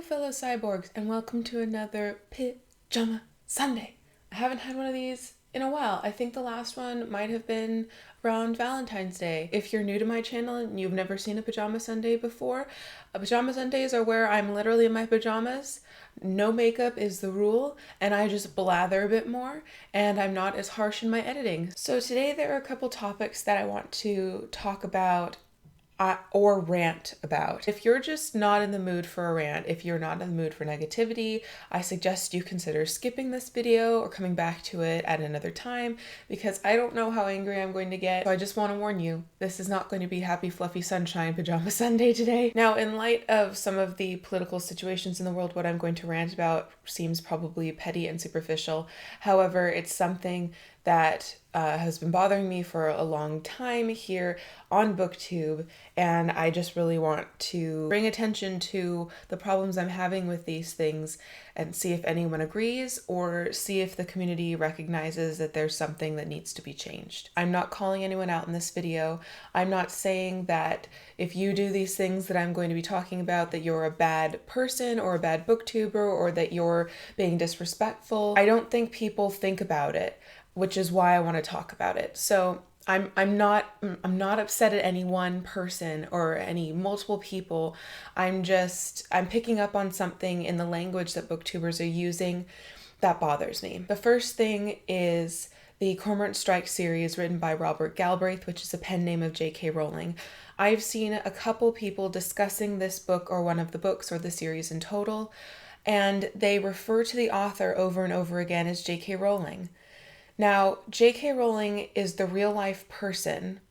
fellow cyborgs, and welcome to another Pyjama Sunday. I haven't had one of these in a while. I think the last one might have been around Valentine's Day. If you're new to my channel and you've never seen a Pyjama Sunday before, Pyjama Sundays are where I'm literally in my pajamas. No makeup is the rule, and I just blather a bit more, and I'm not as harsh in my editing. So today there are a couple topics that I want to talk about or rant about. If you're just not in the mood for a rant, if you're not in the mood for negativity, I suggest you consider skipping this video or coming back to it at another time, because I don't know how angry I'm going to get. So I just want to warn you, this is not going to be happy, fluffy sunshine Pyjama Sunday today. Now, in light of some of the political situations in the world, what I'm going to rant about seems probably petty and superficial. However, it's something that has been bothering me for a long time here on BookTube, and I just really want to bring attention to the problems I'm having with these things and see if anyone agrees or see if the community recognizes that there's something that needs to be changed. I'm not calling anyone out in this video. I'm not saying that if you do these things that I'm going to be talking about that you're a bad person or a bad booktuber or that you're being disrespectful. I don't think people think about it, which is why I want to talk about it. So I'm not upset at any one person or any multiple people. I'm picking up on something in the language that booktubers are using that bothers me. The first thing is the Cormorant Strike series written by Robert Galbraith, which is a pen name of J.K. Rowling. I've seen a couple people discussing this book or one of the books or the series in total, and they refer to the author over and over again as J.K. Rowling. Now, J.K. Rowling is the real-life person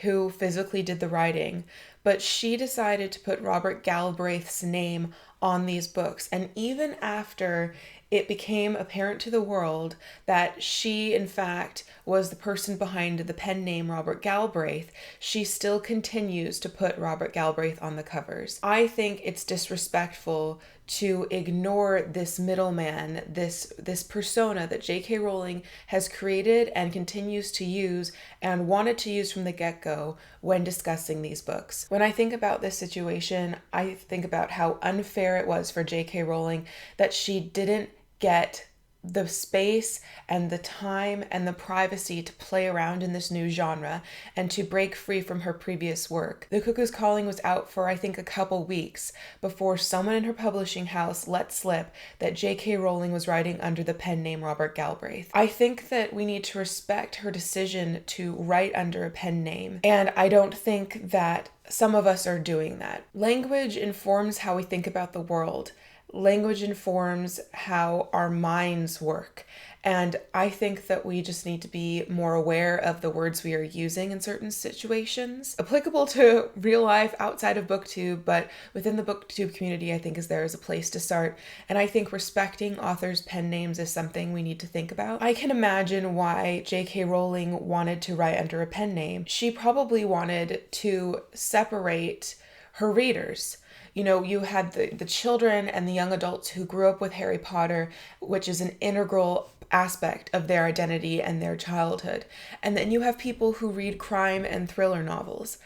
who physically did the writing, but she decided to put Robert Galbraith's name on these books. And even after it became apparent to the world that she, in fact, was the person behind the pen name Robert Galbraith, she still continues to put Robert Galbraith on the covers. I think it's disrespectful to ignore this middleman, this persona that J.K. Rowling has created and continues to use and wanted to use from the get-go when discussing these books. When I think about this situation, I think about how unfair it was for J.K. Rowling that she didn't get the space and the time and the privacy to play around in this new genre and to break free from her previous work. The Cuckoo's Calling was out for, I think, a couple weeks before someone in her publishing house let slip that J.K. Rowling was writing under the pen name Robert Galbraith. I think that we need to respect her decision to write under a pen name, and I don't think that some of us are doing that. Language informs how we think about the world. Language informs how our minds work. And I think that we just need to be more aware of the words we are using in certain situations. Applicable to real life outside of BookTube, but within the BookTube community, I think there is a place to start. And I think respecting authors' pen names is something we need to think about. I can imagine why J.K. Rowling wanted to write under a pen name. She probably wanted to separate her readers. You know, you had the children and the young adults who grew up with Harry Potter, which is an integral aspect of their identity and their childhood. And then you have people who read crime and thriller novels.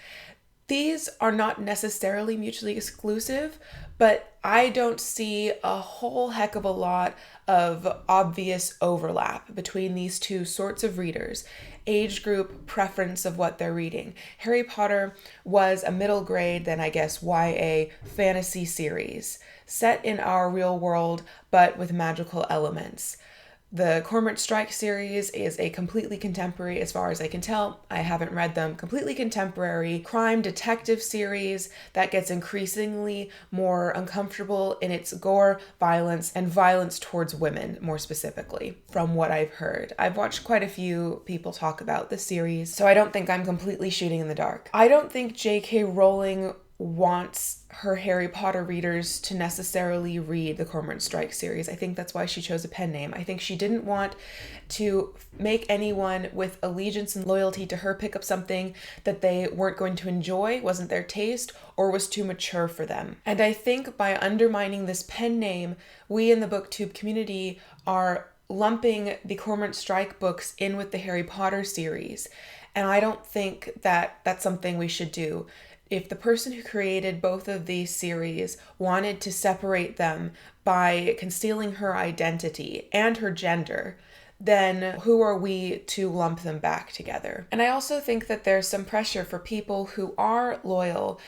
These are not necessarily mutually exclusive, but I don't see a whole heck of a lot of obvious overlap between these two sorts of readers. Age group, preference of what they're reading. Harry Potter was a middle grade, then I guess YA fantasy series set in our real world, but with magical elements. The Cormorant Strike series is a completely contemporary, as far as I can tell, I haven't read them, completely contemporary crime detective series that gets increasingly more uncomfortable in its gore, violence, and violence towards women, more specifically, from what I've heard. I've watched quite a few people talk about the series, so I don't think I'm completely shooting in the dark. I don't think J.K. Rowling wants her Harry Potter readers to necessarily read the Cormorant Strike series. I think that's why she chose a pen name. I think she didn't want to make anyone with allegiance and loyalty to her pick up something that they weren't going to enjoy, wasn't their taste, or was too mature for them. And I think by undermining this pen name, we in the BookTube community are lumping the Cormorant Strike books in with the Harry Potter series. And I don't think that that's something we should do. if the person who created both of these series wanted to separate them by concealing her identity and her gender, then who are we to lump them back together? And I also think that there's some pressure for people who are loyal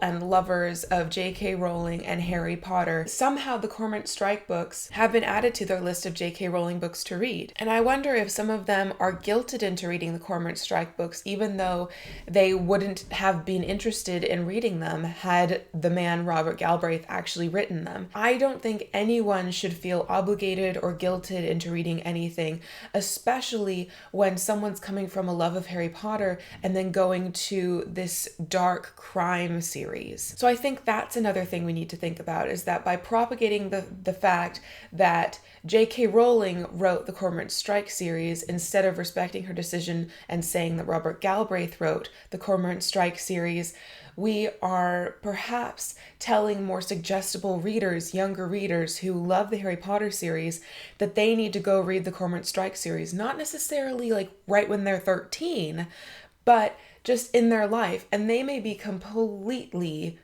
and lovers of J.K. Rowling and Harry Potter. Somehow the Cormorant Strike books have been added to their list of J.K. Rowling books to read. And I wonder if some of them are guilted into reading the Cormorant Strike books, even though they wouldn't have been interested in reading them had the man Robert Galbraith actually written them. I don't think anyone should feel obligated or guilted into reading anything, especially when someone's coming from a love of Harry Potter and then going to this dark crime series. So I think that's another thing we need to think about, is that by propagating the fact that J.K. Rowling wrote the Cormorant Strike series instead of respecting her decision and saying that Robert Galbraith wrote the Cormorant Strike series, we are perhaps telling more suggestible readers, younger readers who love the Harry Potter series, that they need to go read the Cormorant Strike series, not necessarily like right when they're 13, but just in their life, and they may be completely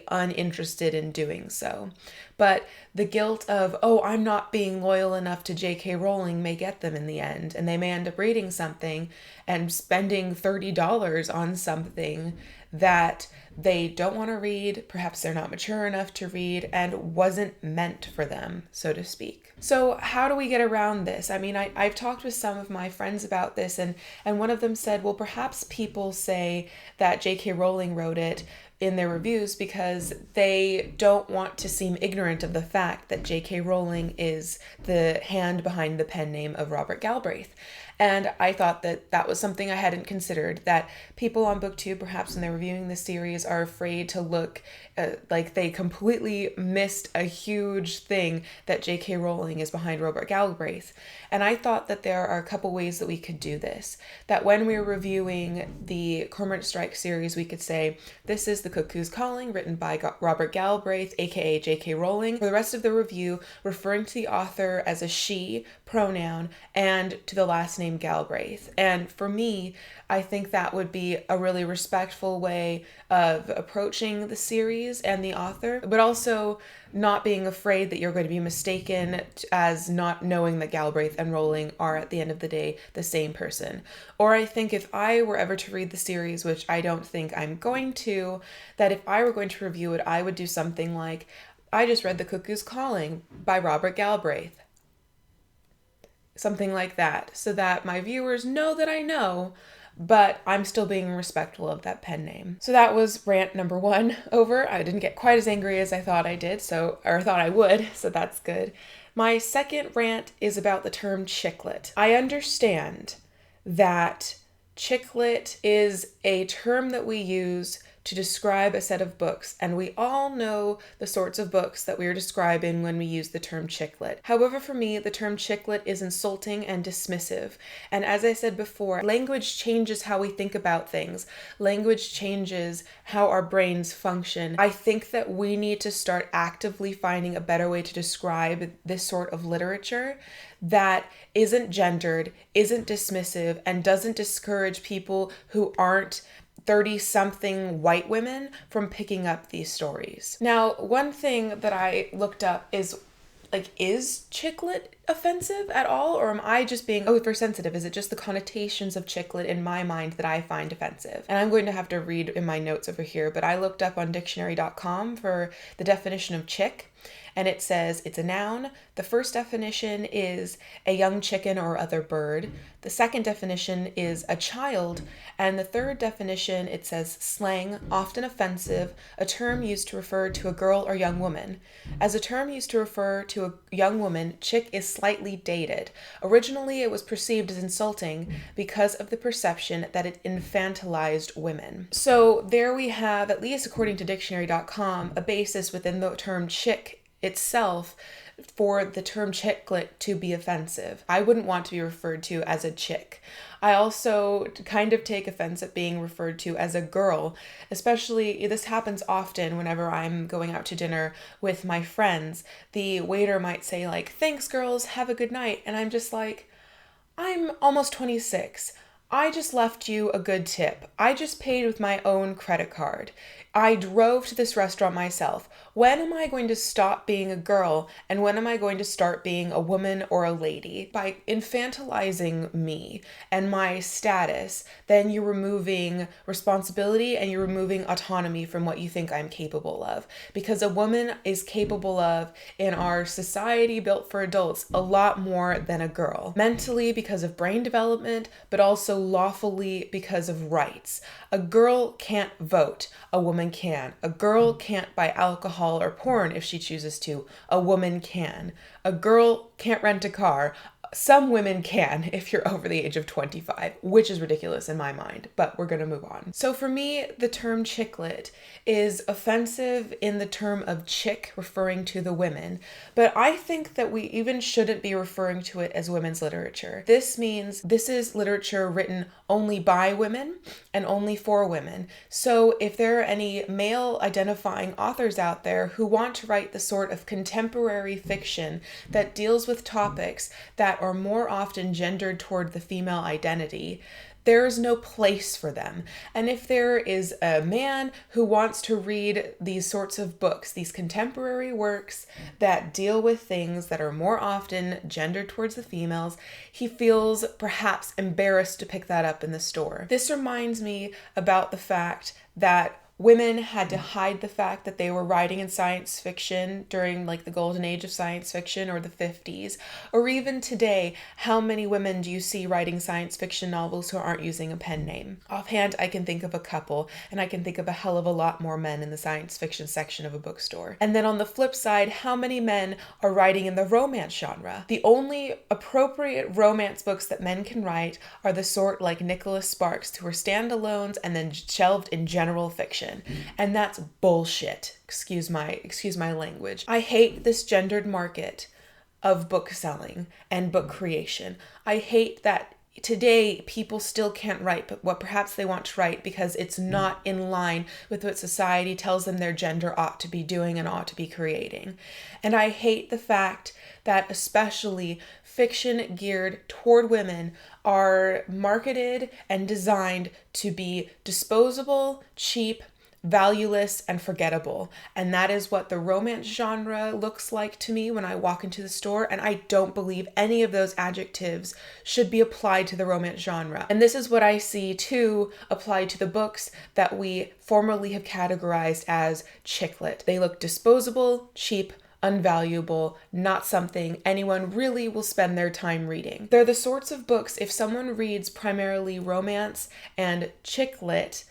uninterested in doing so. But the guilt of, oh, I'm not being loyal enough to J.K. Rowling may get them in the end, and they may end up reading something and spending $30 on something that they don't want to read, perhaps they're not mature enough to read, and wasn't meant for them, so to speak. So how do we get around this? I mean, I've talked with some of my friends about this, and one of them said, well, perhaps people say that J.K. Rowling wrote it in their reviews because they don't want to seem ignorant of the fact that J.K. Rowling is the hand behind the pen name of Robert Galbraith. And I thought that that was something I hadn't considered, that people on BookTube, perhaps when they're reviewing the series, are afraid to look like they completely missed a huge thing that J.K. Rowling is behind Robert Galbraith. And I thought that there are a couple ways that we could do this. That when we're reviewing the Cormorant Strike series, we could say, this is The Cuckoo's Calling, written by Robert Galbraith, aka J.K. Rowling. For the rest of the review, referring to the author as a she pronoun and to the last name Galbraith. And for me, I think that would be a really respectful way of approaching the series and the author, but also not being afraid that you're going to be mistaken as not knowing that Galbraith and Rowling are, at the end of the day, the same person. Or I think if I were ever to read the series, which I don't think I'm going to, that if I were going to review it, I would do something like, I just read The Cuckoo's Calling by Robert Galbraith. Something like that, so that my viewers know that I know, but I'm still being respectful of that pen name. So that was rant number 1 over. I didn't get quite as angry as I thought I did, or thought I would, so that's good. My second rant is about the term chicklet. I understand that chicklet is a term that we use to describe a set of books, and we all know the sorts of books that we are describing when we use the term chicklet. However, for me, the term chicklet is insulting and dismissive. And as I said before, language changes how we think about things. Language changes how our brains function. I think that we need to start actively finding a better way to describe this sort of literature that isn't gendered, isn't dismissive, and doesn't discourage people who aren't 30-something white women from picking up these stories. Now, one thing that I looked up is chicklet offensive at all? Or am I just being oversensitive? Is it just the connotations of chicklet in my mind that I find offensive? And I'm going to have to read in my notes over here, but I looked up on dictionary.com for the definition of chick. And it says it's a noun. The first definition is a young chicken or other bird. The second definition is a child. And the third definition, it says slang, often offensive, a term used to refer to a girl or young woman. As a term used to refer to a young woman, chick is slightly dated. Originally, it was perceived as insulting because of the perception that it infantilized women. So there we have, at least according to dictionary.com, a basis within the term chick itself for the term chicklet to be offensive. I wouldn't want to be referred to as a chick. I also kind of take offense at being referred to as a girl, especially this happens often whenever I'm going out to dinner with my friends. The waiter might say like, "Thanks girls, have a good night." And I'm just like, I'm almost 26. I just left you a good tip. I just paid with my own credit card. I drove to this restaurant myself. When am I going to stop being a girl and when am I going to start being a woman or a lady? By infantilizing me and my status, then you're removing responsibility and you're removing autonomy from what you think I'm capable of. Because a woman is capable of, in our society built for adults, a lot more than a girl. Mentally because of brain development, but also lawfully because of rights. A girl can't vote. A woman can. A girl can't buy alcohol or porn if she chooses to. A woman can. A girl can't rent a car. Some women can if you're over the age of 25, which is ridiculous in my mind, but we're gonna move on. So for me, the term chicklet is offensive in the term of chick, referring to the women, but I think that we even shouldn't be referring to it as women's literature. This means this is literature written only by women and only for women. So if there are any male identifying authors out there who want to write the sort of contemporary fiction that deals with topics that are more often gendered toward the female identity, there is no place for them. And if there is a man who wants to read these sorts of books, these contemporary works that deal with things that are more often gendered towards the females, he feels perhaps embarrassed to pick that up in the store. This reminds me about the fact that women had to hide the fact that they were writing in science fiction during like the golden age of science fiction or the 50s. Or even today, how many women do you see writing science fiction novels who aren't using a pen name? Offhand, I can think of a couple, and I can think of a hell of a lot more men in the science fiction section of a bookstore. And then on the flip side, how many men are writing in the romance genre? The only appropriate romance books that men can write are the sort like Nicholas Sparks, who are standalones and then shelved in general fiction. And that's bullshit. Excuse my language. I hate this gendered market of book selling and book creation. I hate that today people still can't write but what perhaps they want to write because it's not in line with what society tells them their gender ought to be doing and ought to be creating. And I hate the fact that especially fiction geared toward women are marketed and designed to be disposable, cheap, valueless, and forgettable. And that is what the romance genre looks like to me when I walk into the store, and I don't believe any of those adjectives should be applied to the romance genre. And this is what I see too applied to the books that we formerly have categorized as chicklet. They look disposable, cheap, unvaluable, not something anyone really will spend their time reading. They're the sorts of books, if someone reads primarily romance and chicklet,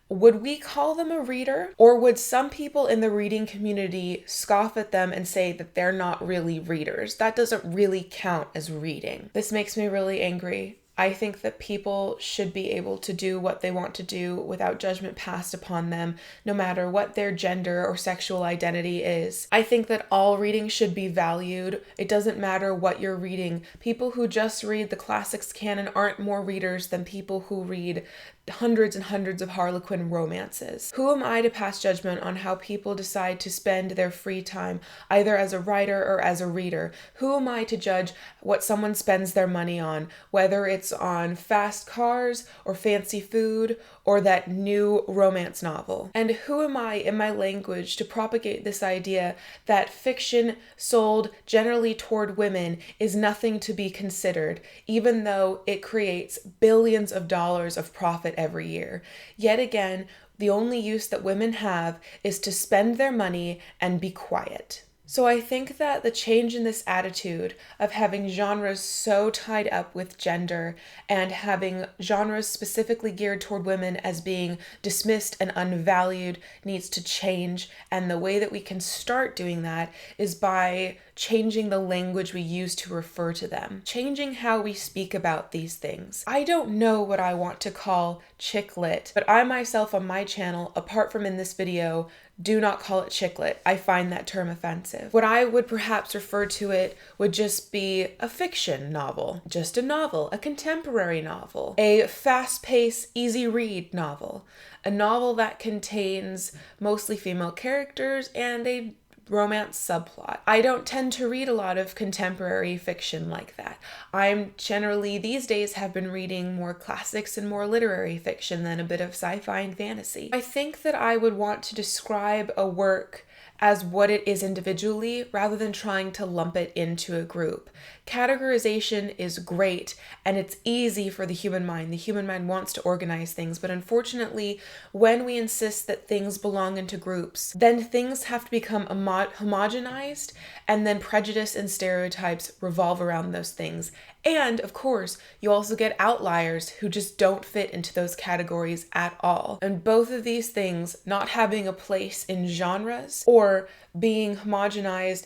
would we call them a reader? Or would some people in the reading community scoff at them and say that they're not really readers? That doesn't really count as reading. This makes me really angry. I think that people should be able to do what they want to do without judgment passed upon them, no matter what their gender or sexual identity is. I think that all reading should be valued. It doesn't matter what you're reading. People who just read the classics canon aren't more readers than people who read hundreds and hundreds of Harlequin romances. Who am I to pass judgment on how people decide to spend their free time, either as a writer or as a reader? Who am I to judge what someone spends their money on, whether it's on fast cars or fancy food or that new romance novel? And who am I in my language to propagate this idea that fiction sold generally toward women is nothing to be considered, even though it creates billions of dollars of profit every year? Yet again, the only use that women have is to spend their money and be quiet. So I think that the change in this attitude of having genres so tied up with gender and having genres specifically geared toward women as being dismissed and unvalued needs to change. And the way that we can start doing that is by changing the language we use to refer to them, changing how we speak about these things. I don't know what I want to call chick lit, but I myself on my channel, apart from in this video, do not call it chicklet. I find that term offensive. What I would perhaps refer to it would just be a fiction novel, just a novel, a contemporary novel, a fast-paced, easy-read novel, a novel that contains mostly female characters and a romance subplot. I don't tend to read a lot of contemporary fiction like that. I'm generally these days have been reading more classics and more literary fiction than a bit of sci-fi and fantasy. I think that I would want to describe a work as what it is individually rather than trying to lump it into a group. Categorization is great and it's easy for the human mind. The human mind wants to organize things, but unfortunately, when we insist that things belong into groups, then things have to become homogenized, and then prejudice and stereotypes revolve around those things. And of course, you also get outliers who just don't fit into those categories at all. And both of these things not having a place in genres or being homogenized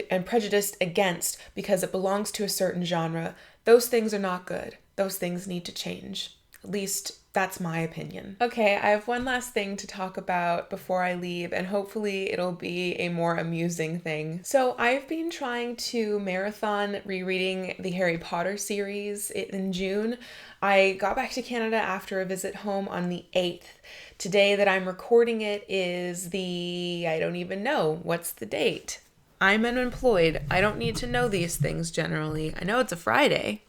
and prejudiced against because it belongs to a certain genre, those things are not good. Those things need to change. At least that's my opinion. Okay, I have one last thing to talk about before I leave, and hopefully it'll be a more amusing thing. So I've been trying to marathon rereading the Harry Potter series in June. I got back to Canada after a visit home on the 8th. Today that I'm recording it is I don't even know. What's the date? I'm unemployed. I don't need to know these things generally. I know it's a Friday.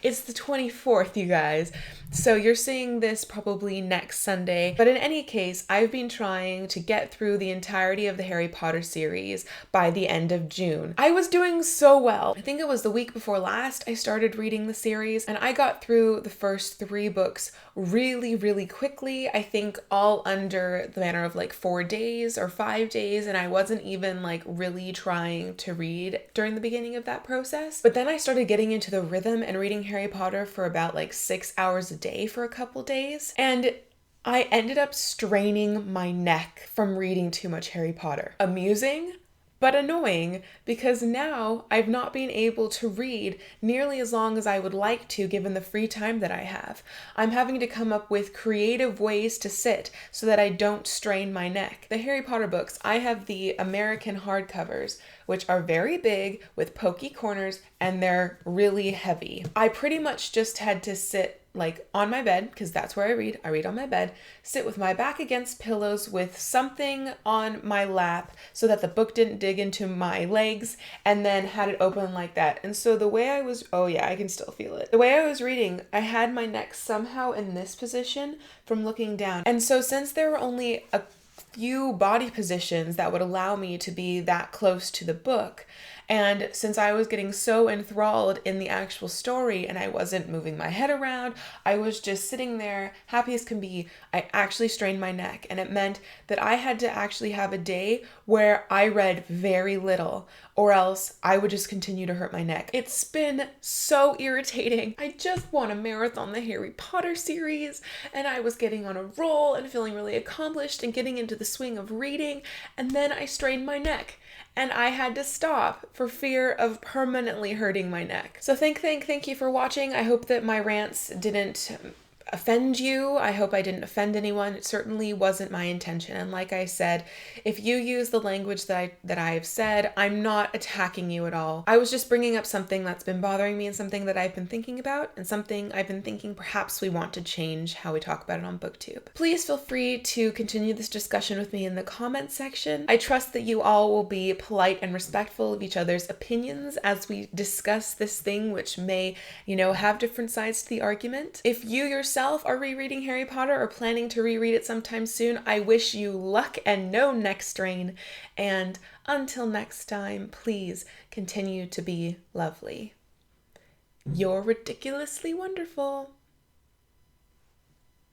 It's the 24th, you guys. So you're seeing this probably next Sunday. But in any case, I've been trying to get through the entirety of the Harry Potter series by the end of June. I was doing so well. I think it was the week before last I started reading the series, and I got through the first 3 books really, really quickly. I think all under the matter of like 4 days or 5 days, and I wasn't even like really trying to read during the beginning of that process. But then I started getting into the rhythm and reading Harry Potter for about like 6 hours a day for a couple days. And I ended up straining my neck from reading too much Harry Potter. Amusing, but annoying, because now I've not been able to read nearly as long as I would like to given the free time that I have. I'm having to come up with creative ways to sit so that I don't strain my neck. The Harry Potter books, I have the American hardcovers, which are very big with pokey corners, and they're really heavy. I pretty much just had to sit like on my bed, because that's where I read on my bed, sit with my back against pillows with something on my lap so that the book didn't dig into my legs, and then had it open like that. And so the way I was, oh yeah, I can still feel it. The way I was reading, I had my neck somehow in this position from looking down. And so since there were only a few body positions that would allow me to be that close to the book, and since I was getting so enthralled in the actual story and I wasn't moving my head around, I was just sitting there, happy as can be, I actually strained my neck. And it meant that I had to actually have a day where I read very little, or else I would just continue to hurt my neck. It's been so irritating. I just want to marathon the Harry Potter series, and I was getting on a roll and feeling really accomplished and getting into the swing of reading, and then I strained my neck. And I had to stop for fear of permanently hurting my neck. So thank you for watching. I hope that my rants didn't offend you. I hope I didn't offend anyone. It certainly wasn't my intention. And like I said, if you use the language that I've said, I'm not attacking you at all. I was just bringing up something that's been bothering me and something that I've been thinking about and something I've been thinking perhaps we want to change how we talk about it on BookTube. Please feel free to continue this discussion with me in the comments section. I trust that you all will be polite and respectful of each other's opinions as we discuss this thing, which may, have different sides to the argument. If you yourself are rereading Harry Potter or planning to reread it sometime soon, I wish you luck and no neck strain. And until next time, please continue to be lovely. You're ridiculously wonderful.